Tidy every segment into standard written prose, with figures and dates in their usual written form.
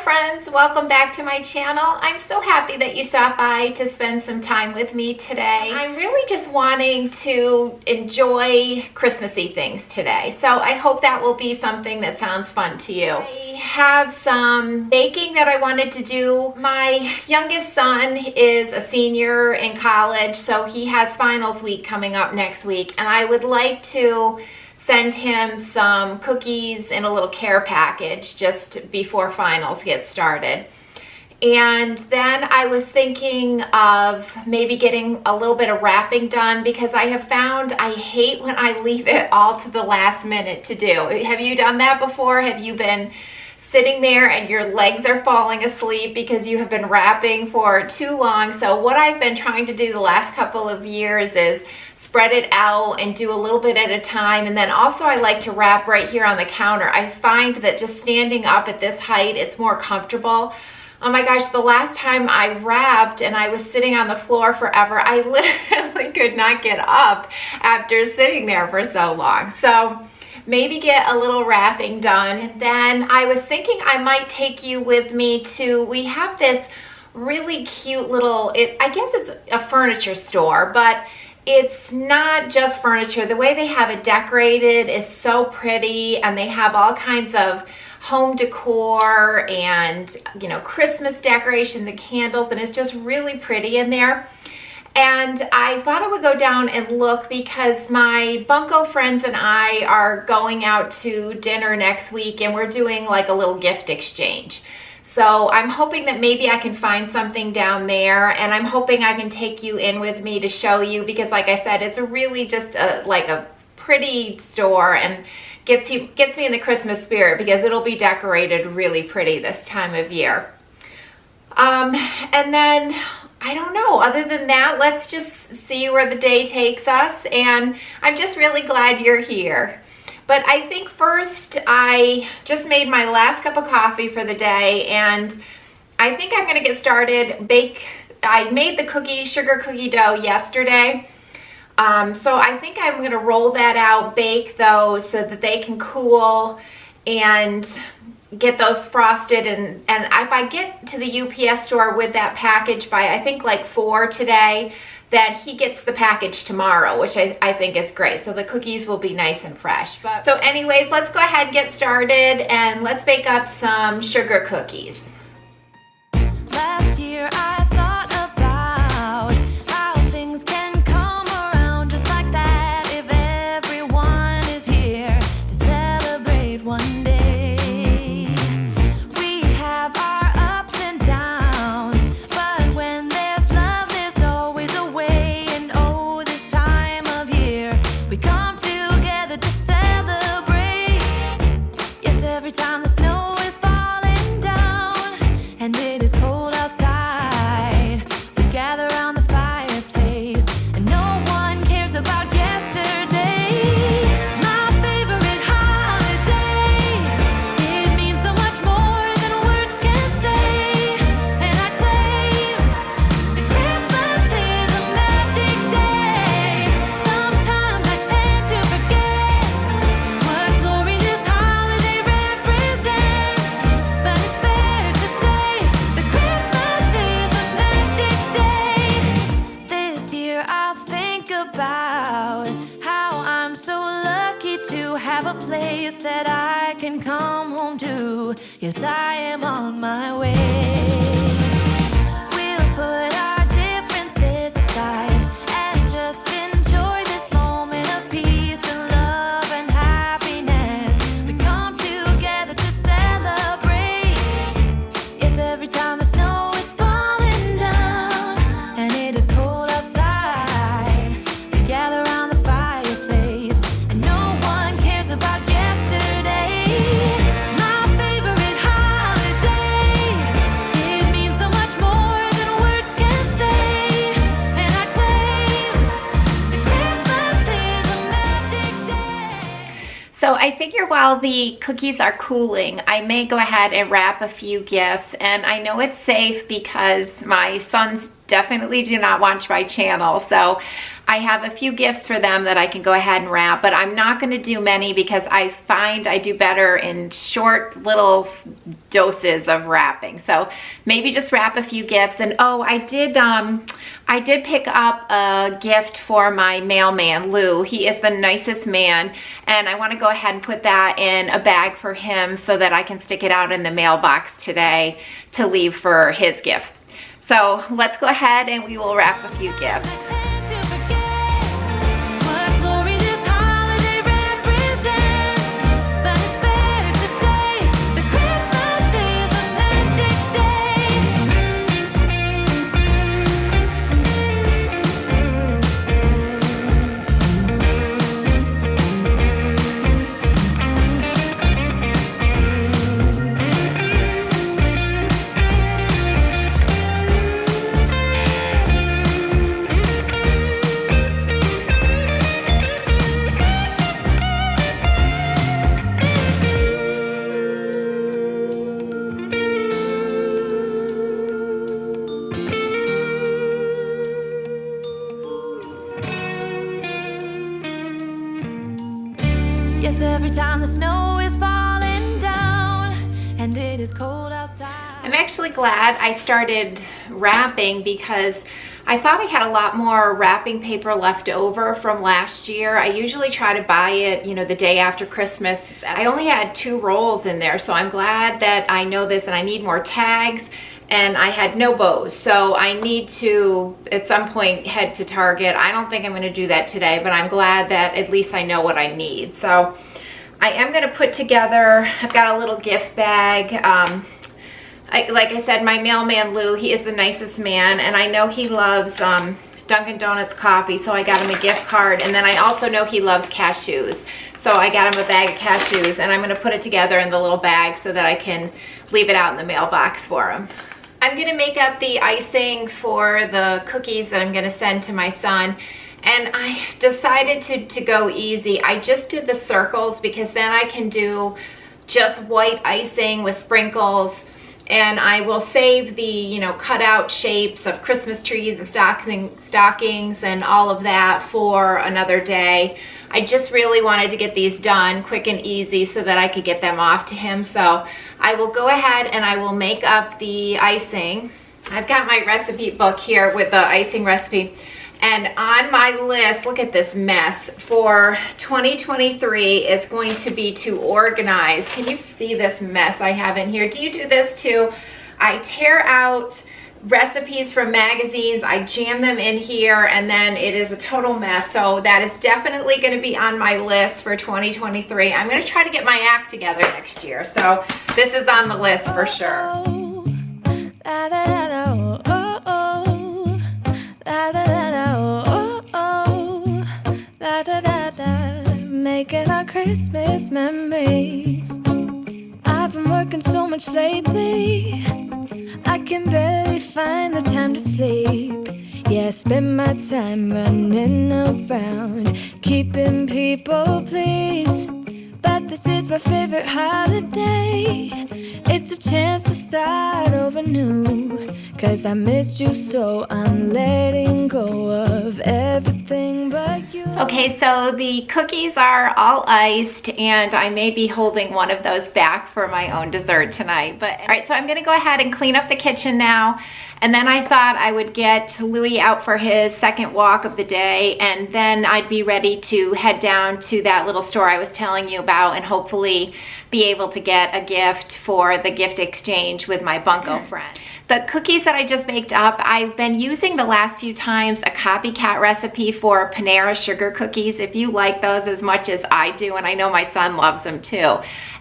friends, welcome back to my channel. I'm so happy that you stopped by to spend some time with me today. I'm really just wanting to enjoy Christmassy things today, so I hope that will be something that sounds fun to you. I have some baking that I wanted to do. My youngest son is a senior in college, so he has finals week coming up next week, and I would like to send him some cookies in a little care package just before finals get started. And then I was thinking of maybe getting a little bit of wrapping done, because I have found I hate when I leave it all to the last minute to do. Have you done that before? Have you been sitting there and your legs are falling asleep because you have been wrapping for too long? So what I've been trying to do the last couple of years is spread it out and do a little bit at a time. And then also I like to wrap right here on the counter. I find that just standing up at this height, it's more comfortable. Oh my gosh, the last time I wrapped and I was sitting on the floor forever, I literally could not get up after sitting there for so long. So maybe get a little wrapping done. And then I was thinking I might take you with me to, we have this really cute little, I guess it's a furniture store, but it's not just furniture. The way they have it decorated is so pretty, and they have all kinds of home decor and, you know, Christmas decorations and candles, and it's just really pretty in there. And I thought I would go down and look because my bunco friends and I are going out to dinner next week, and we're doing like a little gift exchange. So I'm hoping that maybe I can find something down there, and I'm hoping I can take you in with me to show you, because like I said, it's a really just like a pretty store, and gets me in the Christmas spirit because it'll be decorated really pretty this time of year. And then I don't know, other than that, let's just see where the day takes us, and I'm just really glad you're here. But I think first, I just made my last cup of coffee for the day, and I think I'm gonna get started. I made the sugar cookie dough yesterday. So I think I'm gonna roll that out, bake those so that they can cool and get those frosted. And if I get to the UPS store with that package by, I think like 4 today, then he gets the package tomorrow, which I think is great. So the cookies will be nice and fresh. So anyways, let's go ahead and get started, and let's bake up some sugar cookies. Last year I thought about how things can come around just like that if everyone is here to celebrate one day. We have our ups and downs, but when there's love, there's always a way. And oh, this time of year we come together to celebrate. Yes, every time the snow is falling down and it is cold outside, we gather around the fireplace, and no one cares about yesterday. My favorite holiday, it means so much more than words can say. And I claim that Christmas is a magic day. Sometimes I tend to forget what glory this holiday represents, but it's fair to say that Christmas is a magic day. This year I'll think about how I'm so lucky to have a place that I can come home to. Yes, I am on my way. We'll put our differences aside and just enjoy this moment of peace and love and happiness. We come together to celebrate. Yes, every time the snow is falling down and it is cold outside, we gather around the fireplace, and no one cares about yesterday. My favorite holiday, it means so much more than words can say. And I claim that Christmas is a magic day. So I figure while the cookies are cooling, I may go ahead and wrap a few gifts. And I know it's safe because my son's definitely do not watch my channel. So I have a few gifts for them that I can go ahead and wrap, but I'm not going to do many because I find I do better in short little doses of wrapping. So maybe just wrap a few gifts. And oh, I did pick up a gift for my mailman, Lou. He is the nicest man, and I want to go ahead and put that in a bag for him so that I can stick it out in the mailbox today to leave for his gift. So let's go ahead and we will wrap a few gifts. Yes, every time the snow is falling down and it is cold outside. I'm actually glad I started wrapping because I thought I had a lot more wrapping paper left over from last year. I usually try to buy it, you know, the day after Christmas. I only had 2 rolls in there, so I'm glad that I know this, and I need more tags, and I had no bows. So I need to, at some point, head to Target. I don't think I'm gonna do that today, but I'm glad that at least I know what I need. So I am gonna put together, I've got a little gift bag. Like I said, my mailman Lou, he is the nicest man, and I know he loves Dunkin' Donuts coffee, so I got him a gift card. And then I also know he loves cashews, so I got him a bag of cashews, and I'm gonna put it together in the little bag so that I can leave it out in the mailbox for him. I'm gonna make up the icing for the cookies that I'm gonna send to my son. And I decided to go easy. I just did the circles because then I can do just white icing with sprinkles, and I will save the, you know, cut out shapes of Christmas trees and stockings and all of that for another day. I just really wanted to get these done quick and easy so that I could get them off to him. So I will go ahead and I will make up the icing. I've got my recipe book here with the icing recipe. And on my list, look at this mess, for 2023 is going to be to organize. Can you see this mess I have in here? Do you do this too? I tear out recipes from magazines, I jam them in here, and then it is a total mess. So that is definitely going to be on my list for 2023. I'm going to try to get my act together next year. So this is on the list for sure. Making our Christmas memories. I've been working so much lately, I can barely find the time to sleep. Yeah, I spend my time running around, keeping people pleased. But this is my favorite holiday. It's a chance to start over new, 'cause I missed you, so I'm letting go of everything but you. Okay, so the cookies are all iced, and I may be holding one of those back for my own dessert tonight. But all right, so I'm gonna go ahead and clean up the kitchen now. And then I thought I would get Louis out for his second walk of the day, and then I'd be ready to head down to that little store I was telling you about and hopefully be able to get a gift for the gift exchange with my Bunko friend. The cookies that I just baked up, I've been using the last few times a Copycat recipe for Panera sugar cookies. If you like those as much as I do, and I know my son loves them too,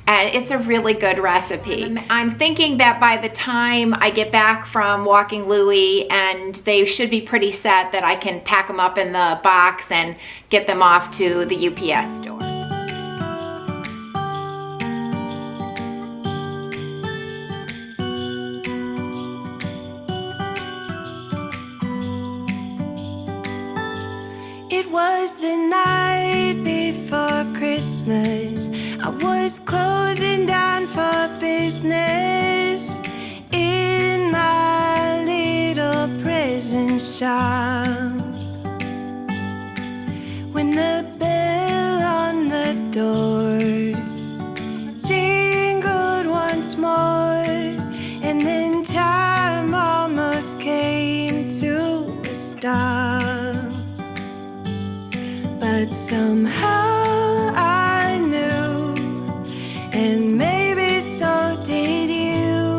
and it's a really good recipe. I'm thinking that by the time I get back from walking Louie, and they should be pretty set, that I can pack them up in the box and get them off to the UPS store. It was the night before Christmas. I was closing down for business in my little prison. doesn't shout when the bell on the door jingled once more, and then time almost came to a stop. But somehow I knew, and maybe so did you,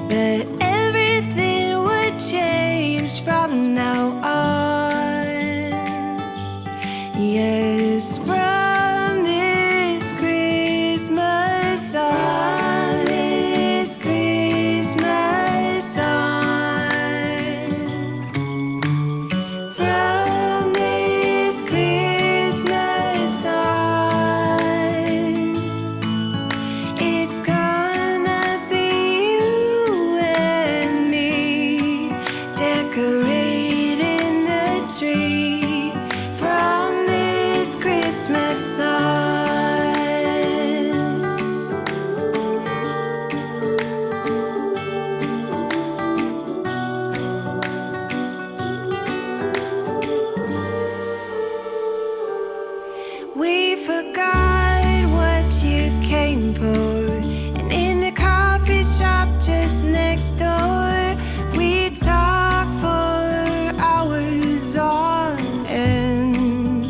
that everything would change from now on. Yes, from this Christmas on, this Christmas on, from this Christmas on, it's gonna be you and me decorating the tree from this Christmas on. We forgot what you came for, and in the coffee shop just next door, we talked for hours on end,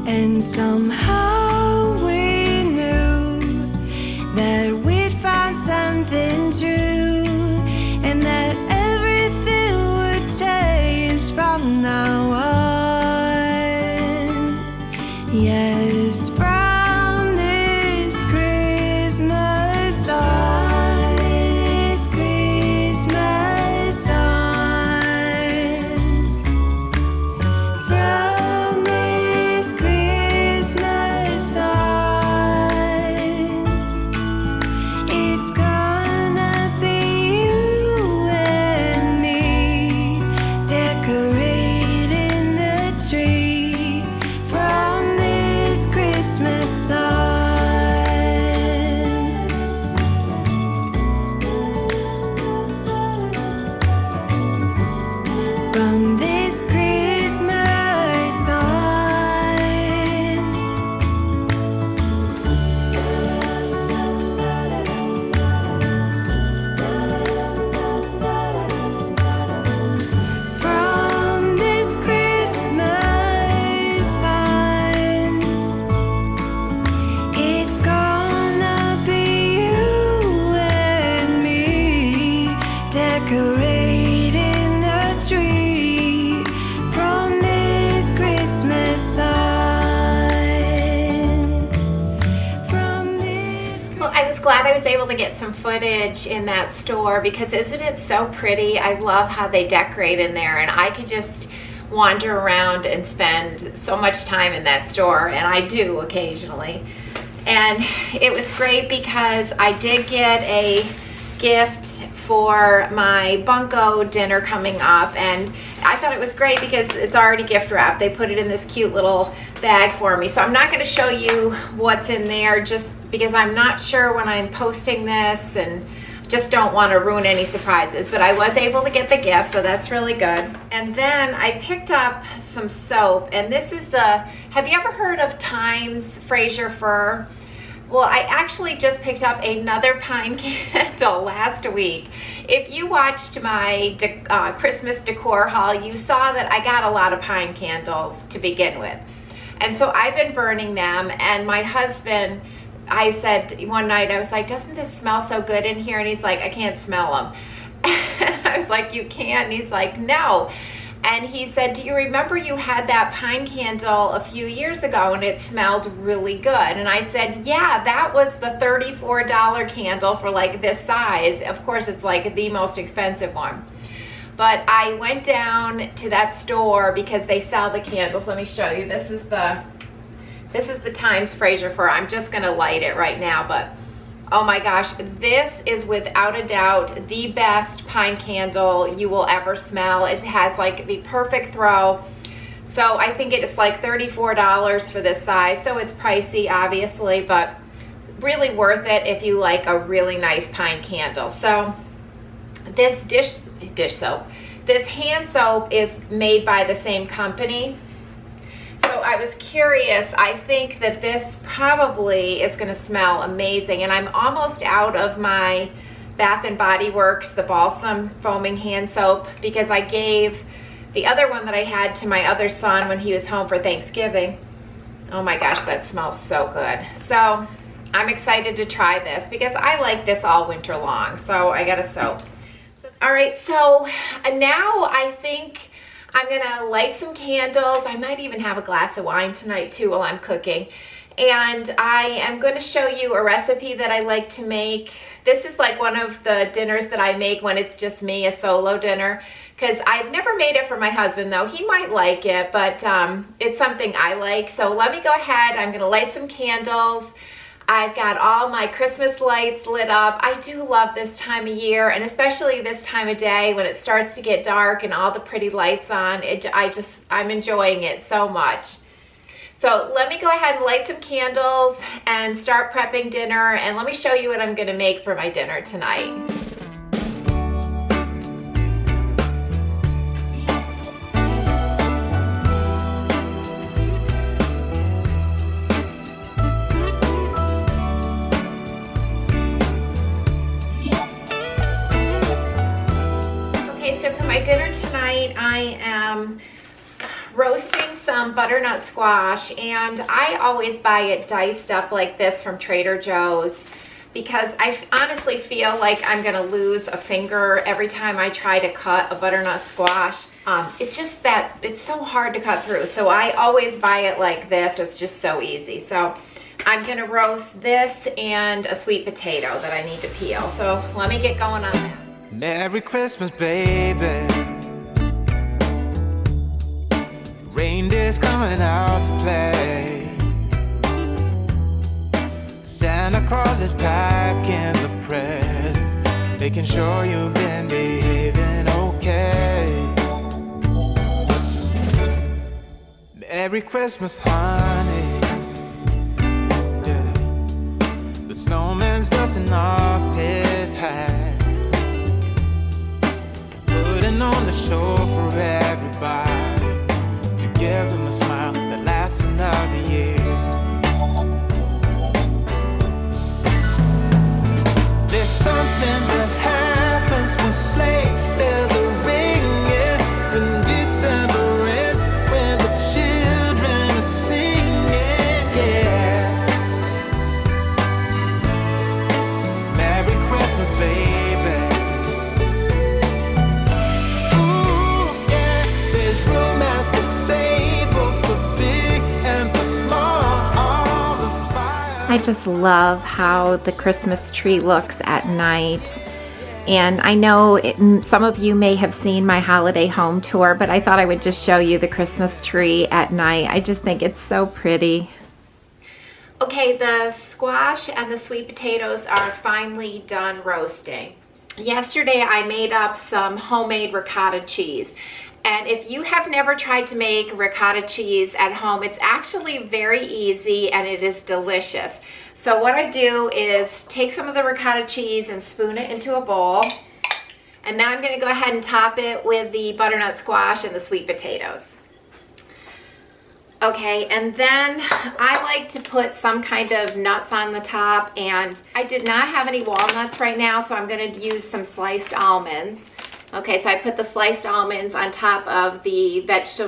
and somehow we knew that we'd found something true, and that everything would change from now on. Yes, from this Christmas on, this Christmas on, from this Christmas on, it's gonna be you and me decorating the tree from this Christmas on. From this Christmas on. From this Christmas on, it's gonna be you and me decorating the tree from this Christmas on. From this Well, I was glad I was able to get some footage in that store because isn't it so pretty? I love how they decorate in there, and I could just wander around and spend so much time in that store, and I do occasionally. And it was great because I did get a gift for my bunko dinner coming up, and I thought it was great because it's already gift wrapped. They put it in this cute little bag for me. So I'm not going to show you what's in there just because I'm not sure when I'm posting this and just don't want to ruin any surprises, but I was able to get the gift, so that's really good. And then I picked up some soap, and this is have you ever heard of Thymes Fraiser Fir? Well, I actually just picked up another pine candle last week. If you watched my Christmas decor haul, you saw that I got a lot of pine candles to begin with. And so I've been burning them, and my husband, I said one night, I was like, doesn't this smell so good in here? And he's like, I can't smell them. And I was like, you can't? And he's like, no. And he said, do you remember you had that pine candle a few years ago and it smelled really good? And I said, yeah, that was the $34 candle for like this size. Of course, it's like the most expensive one. But I went down to that store because they sell the candles. Let me show you. This is the Thymes Fraiser Fir. I'm just gonna light it right now, but oh my gosh, this is without a doubt the best pine candle you will ever smell. It has like the perfect throw. So I think it is like $34 for this size. So it's pricey, obviously, but really worth it if you like a really nice pine candle. So this dish soap. This hand soap is made by the same company. So I was curious. I think that this probably is going to smell amazing. And I'm almost out of my Bath and Body Works, the balsam foaming hand soap, because I gave the other one that I had to my other son when he was home for Thanksgiving. Oh my gosh, that smells so good. So I'm excited to try this because I like this all winter long. So I got a soap. All right, so now I think I'm gonna light some candles. I might even have a glass of wine tonight too while I'm cooking. And I am going to show you a recipe that I like to make. This is like one of the dinners that I make when it's just me, a solo dinner. Because I've never made it for my husband though. He might like it, but it's something I like. So let me go ahead. I'm going to light some candles. I've got all my Christmas lights lit up. I do love this time of year, and especially this time of day when it starts to get dark and all the pretty lights on. I'm enjoying it so much. So let me go ahead and light some candles and start prepping dinner, and let me show you what I'm going to make for my dinner tonight. Okay, so for my dinner tonight, I am roasting some butternut squash, and I always buy it diced up like this from Trader Joe's because I honestly feel like I'm gonna lose a finger every time I try to cut a butternut squash. It's just that it's so hard to cut through, so I always buy it like this. It's just so easy. So I'm gonna roast this and a sweet potato that I need to peel. So let me get going on that. Merry Christmas, baby. Reindeer's coming out to play. Santa Claus is packing the presents, making sure you've been behaving okay. Merry Christmas, honey. Yeah. The snowman's dusting off his hat, putting on the show for everybody. Give them a smile that lasts another year. There's something that happens when sleigh bells are ringing, when December ends, when the children are singing, yeah. It's Merry Christmas, baby. Ooh, yeah, there's room at the I just love how the Christmas tree looks at night. And I know some of you may have seen my holiday home tour, but I thought I would just show you the Christmas tree at night. I just think it's so pretty. Okay, the squash and the sweet potatoes are finally done roasting. Yesterday I made up some homemade ricotta cheese. And if you have never tried to make ricotta cheese at home, it's actually very easy and it is delicious. So what I do is take some of the ricotta cheese and spoon it into a bowl. And now I'm going to go ahead and top it with the butternut squash and the sweet potatoes. Okay, and then I like to put some kind of nuts on the top, and I did not have any walnuts right now, so I'm going to use some sliced almonds. Okay, so I put the sliced almonds on top of the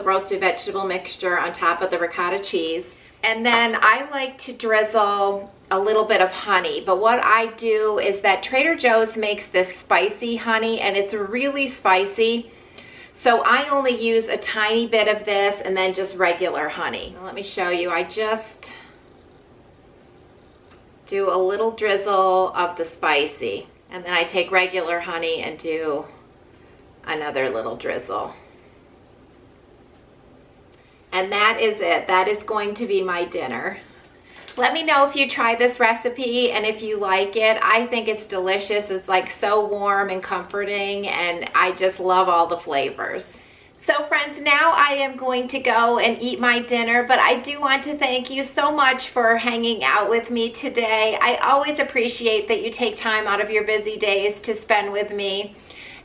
roasted vegetable mixture on top of the ricotta cheese. And then I like to drizzle a little bit of honey. But what I do is that Trader Joe's makes this spicy honey, and it's really spicy. So I only use a tiny bit of this and then just regular honey. Let me show you. I just do a little drizzle of the spicy. And then I take regular honey and do another little drizzle. And that is it. That is going to be my dinner. Let me know if you try this recipe and if you like it. I think it's delicious. It's like so warm and comforting, and I just love all the flavors. So friends, now I am going to go and eat my dinner, but I do want to thank you so much for hanging out with me today. I always appreciate that you take time out of your busy days to spend with me.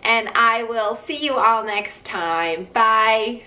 and I will see you all next time. Bye.